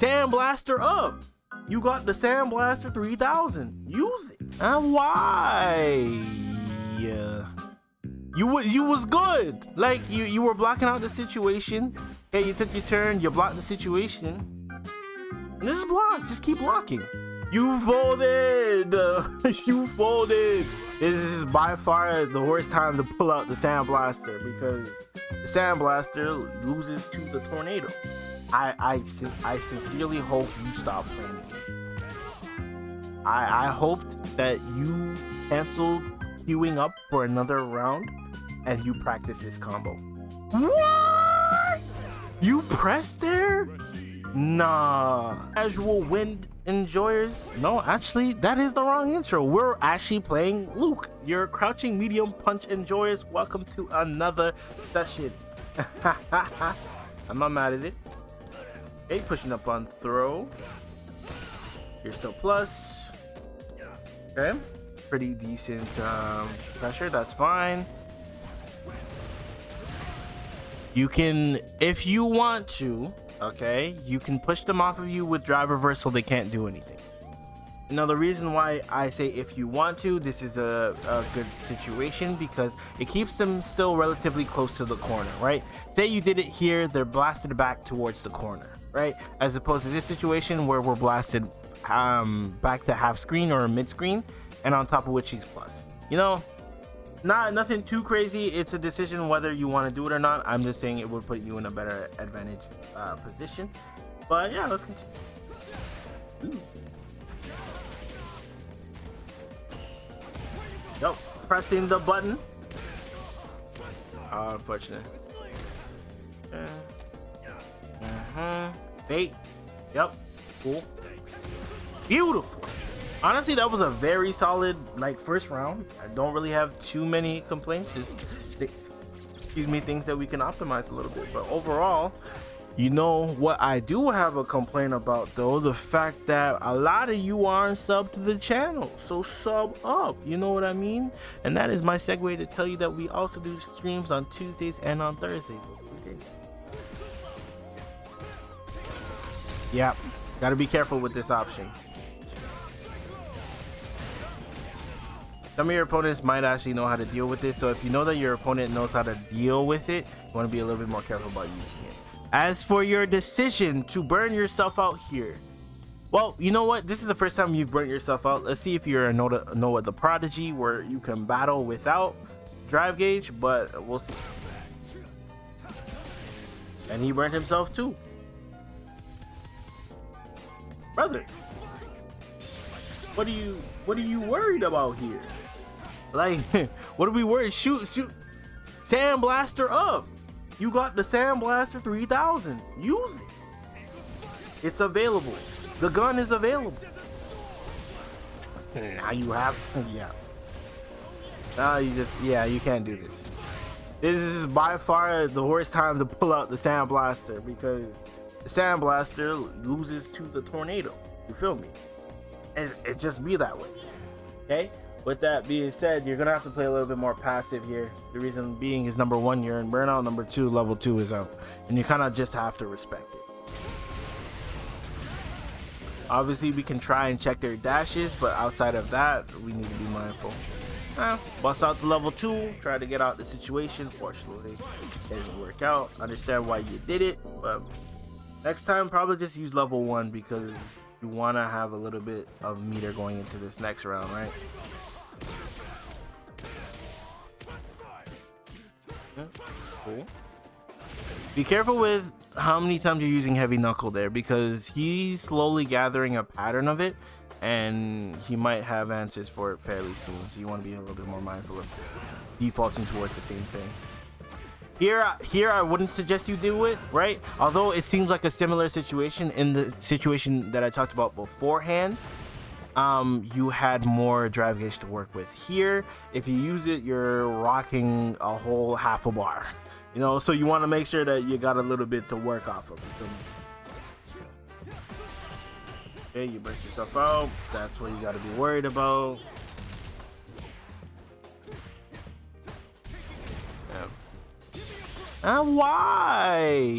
Sandblaster up. You got the Sandblaster 3000. Use it. And why? You was good. Like you were blocking out the situation. Hey, you took your turn. You blocked the situation. And just block. Just keep blocking. You folded. You folded. This is by far the worst time to pull out the Sandblaster because the Sandblaster loses to the tornado. I sincerely hope you stop playing it. I hoped that you canceled queuing up for another round and you practice this combo. What? You pressed there? Nah. Casual wind enjoyers? No, actually, that is the wrong intro. We're actually playing Luke. Your crouching medium punch enjoyers. Welcome to another session. I'm not mad at it. Okay, pushing up on throw. You're still plus. Okay, pretty decent pressure. That's fine. You can, if you want to, okay, you can push them off of you with drive reversal. They can't do anything. Now, the reason why I say if you want to, this is a good situation because it keeps them still relatively close to the corner, right? Say you did it here, they're blasted back towards the corner, right? As opposed to this situation where we're blasted back to half screen or mid screen, and on top of which he's plus. You know, nothing too crazy. It's a decision whether you want to do it or not. I'm just saying it would put you in a better advantage position. But yeah, let's continue. Ooh. Nope, pressing the button. Oh, unfortunate. Bait. Yep. Cool. Beautiful. Honestly, that was a very solid first round. I don't really have too many complaints. Just excuse me, things that we can optimize a little bit. But overall, you know what I do have a complaint about though, the fact that a lot of you aren't sub to the channel. So sub up, you know what I mean? And that is my segue to tell you that we also do streams on Tuesdays and on Thursdays. Okay. Yeah, gotta be careful with this option. Some of your opponents might actually know how to deal with this. So if you know that your opponent knows how to deal with it, you want to be a little bit more careful about using it. As for your decision to burn yourself out here, well, you know what? This is the first time you've burnt yourself out. Let's see if you're a Noah the Prodigy where you can battle without drive gauge, but we'll see. And he burnt himself too. Brother, what are you worried about here? Like, what are we worried? Shoot. Sandblaster up. You got the Sandblaster 3000. Use it. It's available. The gun is available. Now you have, yeah. Now you can't do this. This is by far the worst time to pull out the Sandblaster because the Sandblaster loses to the tornado. You feel me? And it just be that way. Okay? With that being said, you're gonna have to play a little bit more passive here. The reason being is number one, you're in burnout. Number two, level 2 is out, and you kind of just have to respect it. Obviously, we can try and check their dashes, but outside of that, we need to be mindful. Bust out the level 2, try to get out the situation. Fortunately, it didn't work out. Understand why you did it, but next time, probably just use level 1 because you want to have a little bit of meter going into this next round, right? Yeah, cool. Be careful with how many times you're using heavy knuckle there because he's slowly gathering a pattern of it and he might have answers for it fairly soon, so you want to be a little bit more mindful of defaulting towards the same thing. Here I wouldn't suggest you do it, right? Although it seems like a similar situation in the situation that I talked about beforehand. You had more drive gauge to work with. Here, if you use it, you're rocking a whole half a bar. You know, so you want to make sure that you got a little bit to work off of. Okay, you burst yourself out. That's what you got to be worried about. Yeah. And why?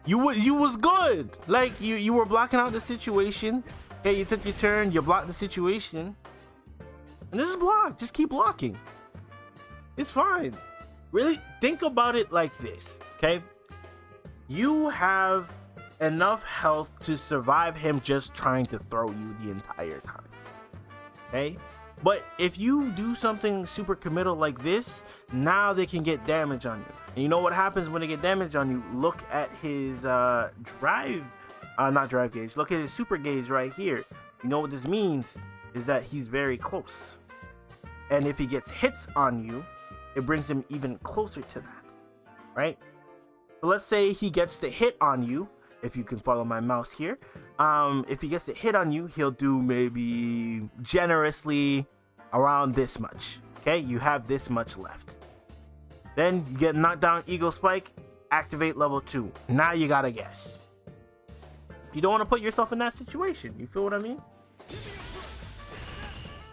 You was good. Like you were blocking out the situation. Okay, you took your turn, you blocked the situation. And this is blocked. Just keep blocking. It's fine. Really think about it like this, okay? You have enough health to survive him just trying to throw you the entire time. Okay? But if you do something super committal like this, now they can get damage on you. And you know what happens when they get damage on you? Look at his not drive gauge. Look at his super gauge right here. You know what this means is that he's very close. And if he gets hits on you, it brings him even closer to that, right? So let's say he gets the hit on you. If you can follow my mouse here, if he gets the hit on you, he'll do maybe generously around this much. Okay, you have this much left. Then you get knocked down, Eagle Spike, activate level 2. Now you gotta guess. You don't want to put yourself in that situation. You feel what I mean?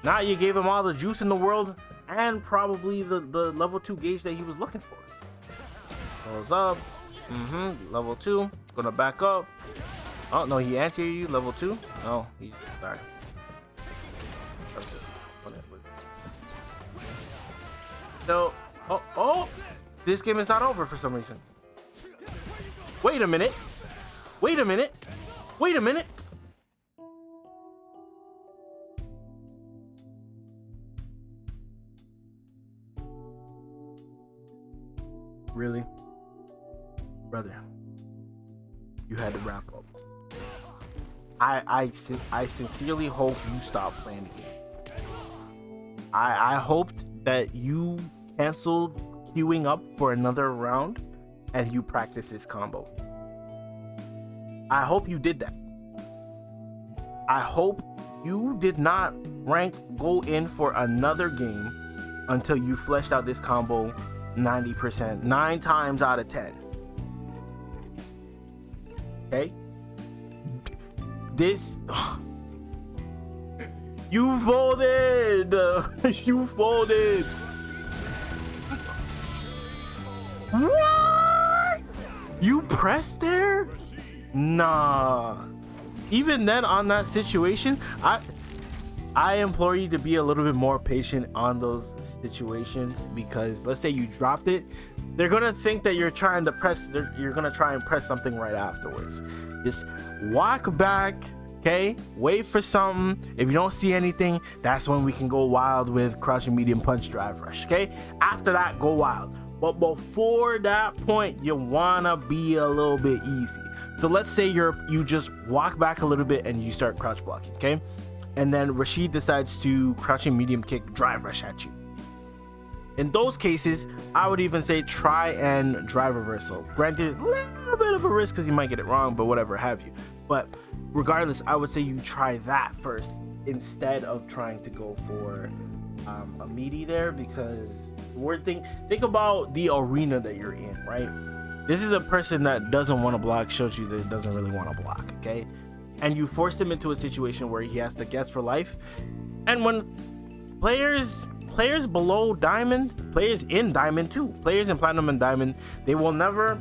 Now you gave him all the juice in the world and probably the level 2 gauge that he was looking for. Goes up. Level 2. Gonna back up. Oh no, he answered you. Level 2. Oh, he's sorry. So, oh, this game is not over for some reason. Wait a minute. Wait a minute. Wait a minute. Really? Brother, you had to wrap up. I sincerely hope you stop playing the game. I hoped that you canceled queuing up for another round and you practice this combo. I hope you did that. I hope you did not go in for another game until you fleshed out this combo 90%, 9 times out of 10. Okay? This you folded. You folded. What? You pressed there? Nah. Even then, on that situation, I implore you to be a little bit more patient on those situations, because let's say you dropped it, they're gonna think that you're trying to press. You're gonna try and press something right afterwards. Just walk back, okay? Wait for something. If you don't see anything, that's when we can go wild with crouching medium punch drive rush, okay? After that, go wild. But before that point, you wanna be a little bit easy. So let's say you just walk back a little bit and you start crouch blocking, okay? And then Rashid decides to crouching medium kick drive rush at you. In those cases, I would even say try and drive reversal. Granted, a little bit of a risk because you might get it wrong, but whatever have you. But regardless, I would say you try that first instead of trying to go for a meaty there, because think about the arena that you're in, right? This is a person that doesn't want to block, shows you that it doesn't really want to block, okay? And you force him into a situation where he has to guess for life. And when players below diamond, players in diamond too, players in platinum and diamond, they will never,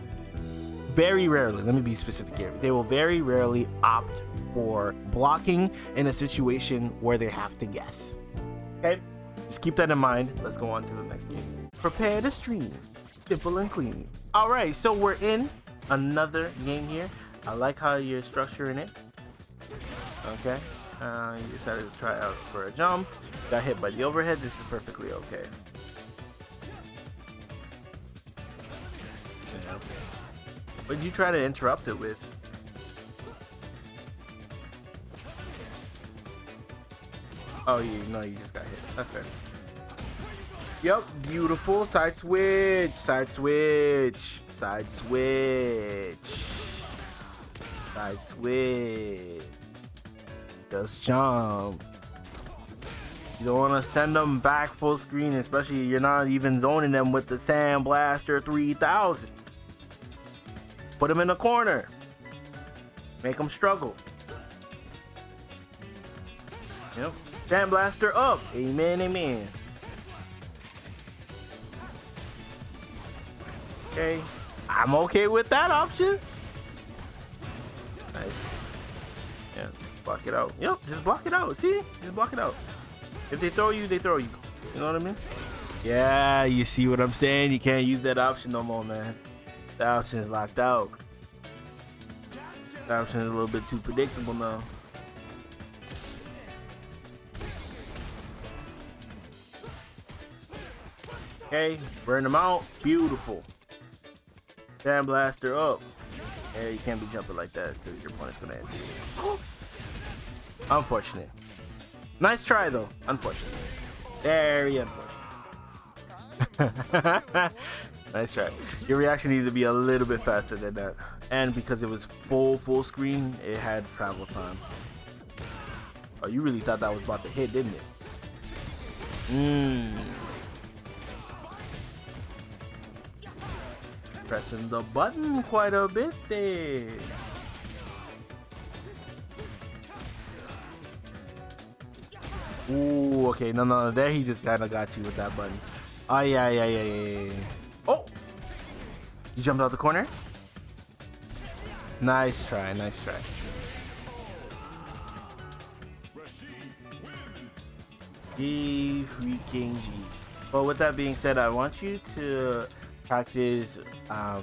very rarely, let me be specific here, they will very rarely opt for blocking in a situation where they have to guess. Okay, just keep that in mind. Let's go on to the next game. Prepare to stream, simple and clean. All right, so we're in another game here. I like how you're structuring it. Okay, you decided to try out for a jump, got hit by the overhead. This is perfectly okay. Yeah. What did you try to interrupt it with? Oh, you just got hit. That's fair. Yep, beautiful. Side switch, side switch, side switch, side switch. Just jump. You don't want to send them back full screen, especially you're not even zoning them with the Sand Blaster 3000. Put them in the corner. Make them struggle. Yep. Sand Blaster up. Amen, amen. Okay. I'm okay with that option. Nice. Yeah, just block it out. Yep, just block it out. See? Just block it out. If they throw you, they throw you. You know what I mean? Yeah, you see what I'm saying? You can't use that option no more, man. The option is locked out. The option is a little bit too predictable now. Okay, burn them out. Beautiful. Sandblaster up. Yeah, you can't be jumping like that because your opponent's gonna answer you. Unfortunate. Nice try though. Unfortunate. Very unfortunate. Nice try. Your reaction needed to be a little bit faster than that. And because it was full screen, it had travel time. Oh, you really thought that was about to hit, didn't it? Pressing the button quite a bit there. Ooh, okay, no, there he just kind of got you with that button. Oh, yeah. Oh! You jumped out the corner? Nice try. G freaking G. But with that being said, I want you to practice raw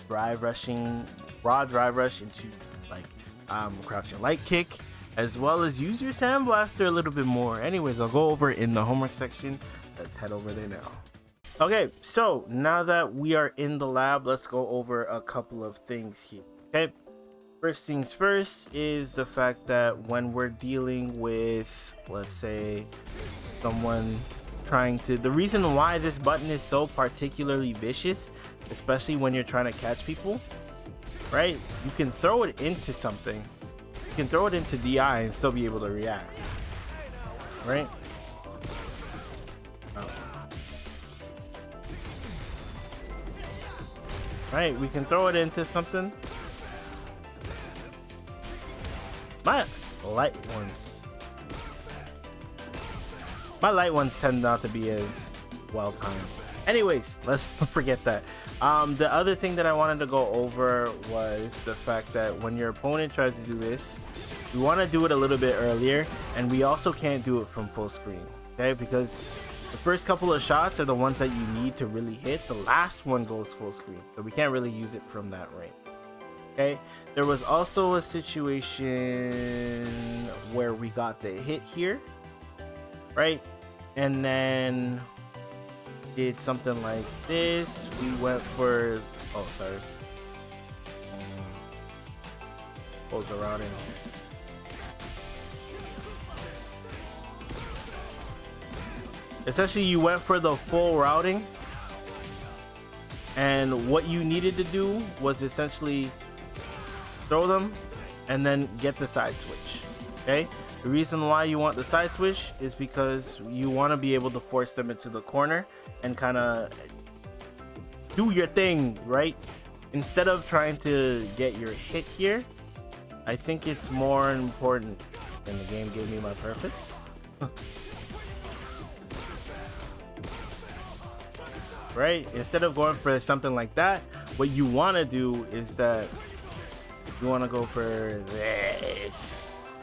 drive rush into like crouching light kick, as well as use your sandblaster a little bit more. Anyways, I'll go over in the homework section. Let's head over there now. Okay, so now that we are in the lab, let's go over a couple of things here. Okay, first things first is the fact that when we're dealing with, let's say, someone trying to, the reason why this button is so particularly vicious, especially when you're trying to catch people, right? You can throw it into something. You can throw it into DI and still be able to react, right? Right, we can throw it into something. My light ones tend not to be as well timed. Anyways, let's forget that. The other thing that I wanted to go over was the fact that when your opponent tries to do this, we want to do it a little bit earlier, and we also can't do it from full screen, okay? Because the first couple of shots are the ones that you need to really hit. The last one goes full screen, so we can't really use it from that range. Okay, there was also a situation where we got the hit here, right? And then did something like this. We went for, oh, sorry. What was the routing? Essentially, you went for the full routing, and what you needed to do was essentially throw them and then get the side switch. Okay, the reason why you want the side switch is because you want to be able to force them into the corner and kind of do your thing, right? Instead of trying to get your hit here, I think it's more important. And the game gave me my purpose. Right, instead of going for something like that, what you want to do is that you want to go for this.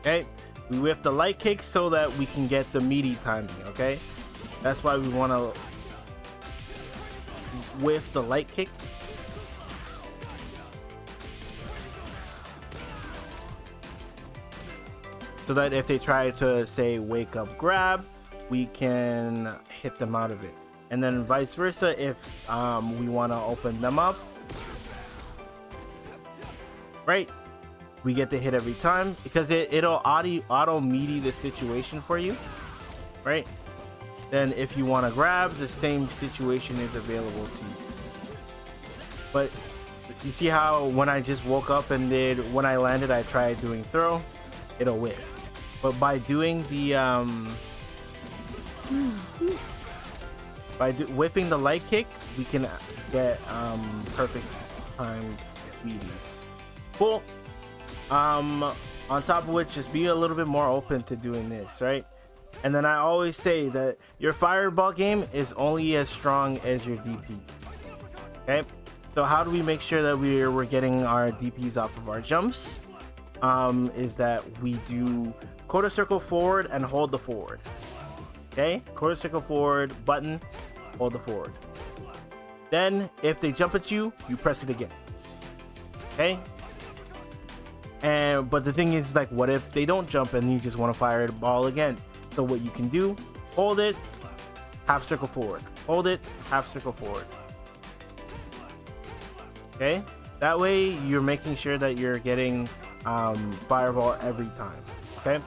Okay, we whiff the light kick so that we can get the meaty timing. Okay, that's why we want to whiff the light kick. So that if they try to, say, wake up grab, we can hit them out of it. And then vice versa, if we want to open them up, right? We get the hit every time because it'll auto meaty the situation for you, right? Then if you want to grab, the same situation is available to you. But you see how when I just woke up and when I landed, I tried doing throw, it'll whiff. But by doing the whipping the light kick, we can get perfect timed meaties. Cool. On top of which, just be a little bit more open to doing this, right? And then I always say that your fireball game is only as strong as your DP. Okay, So how do we make sure that we're getting our DPs off of our jumps? Is that we do quarter circle forward and hold the forward. Okay, quarter circle forward, button, hold the forward. Then if they jump at you, you press it again. Okay. But the thing is, like, what if they don't jump and you just want to fire the ball again? So what you can do, hold it, half circle forward. Hold it, half circle forward. Okay, that way you're making sure that you're getting fireball every time. Okay,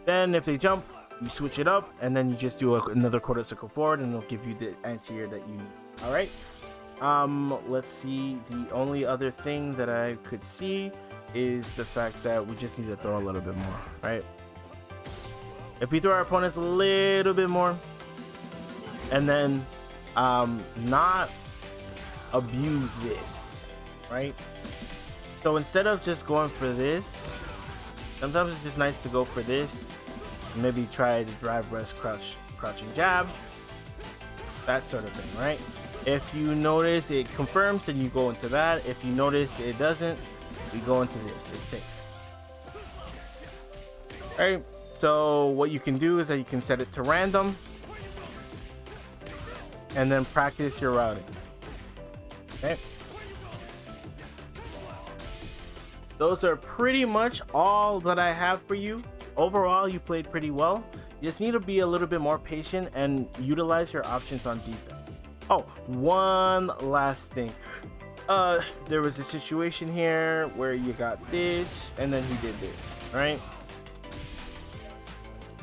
then if they jump, you switch it up, and then you just do another quarter circle forward, and it'll give you the anti-air that you need. All right. Let's see. The only other thing that I could see is the fact that we just need to throw a little bit more, right? If we throw our opponents a little bit more, and then not abuse this, right? So instead of just going for this, sometimes it's just nice to go for this. Maybe try to drive, rest, crouching jab, that sort of thing, right? If you notice it confirms, then you go into that. If you notice it doesn't, we go into this. It's safe. All right. So what you can do is that you can set it to random, and then practice your routing. Okay. Those are pretty much all that I have for you. Overall, you played pretty well. You just need to be a little bit more patient and utilize your options on defense. Oh, one last thing. There was a situation here where you got this and then he did this, right?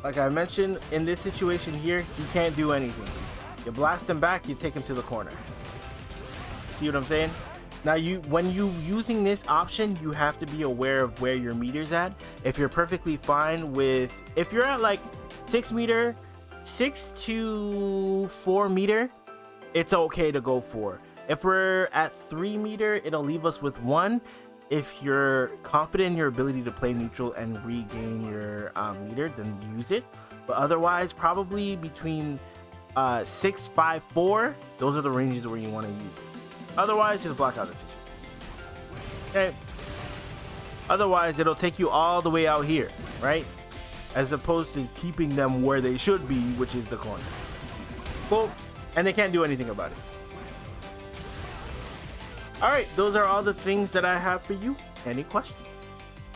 Like I mentioned, in this situation here, he can't do anything. You blast him back, you take him to the corner. See what I'm saying? Now, when you using this option, you have to be aware of where your meter's at. If you're perfectly fine with, if you're at like 6 meter, 6 to 4 meter, it's okay to go for. If we're at 3 meter, it'll leave us with 1. If you're confident in your ability to play neutral and regain your meter, then use it. But otherwise, probably between 6, 5, 4, those are the ranges where you want to use it. Otherwise, just block out the situation. Okay. Otherwise, it'll take you all the way out here, right? As opposed to keeping them where they should be, which is the corner. Cool. And they can't do anything about it. All right, those are all the things that I have for you. Any questions?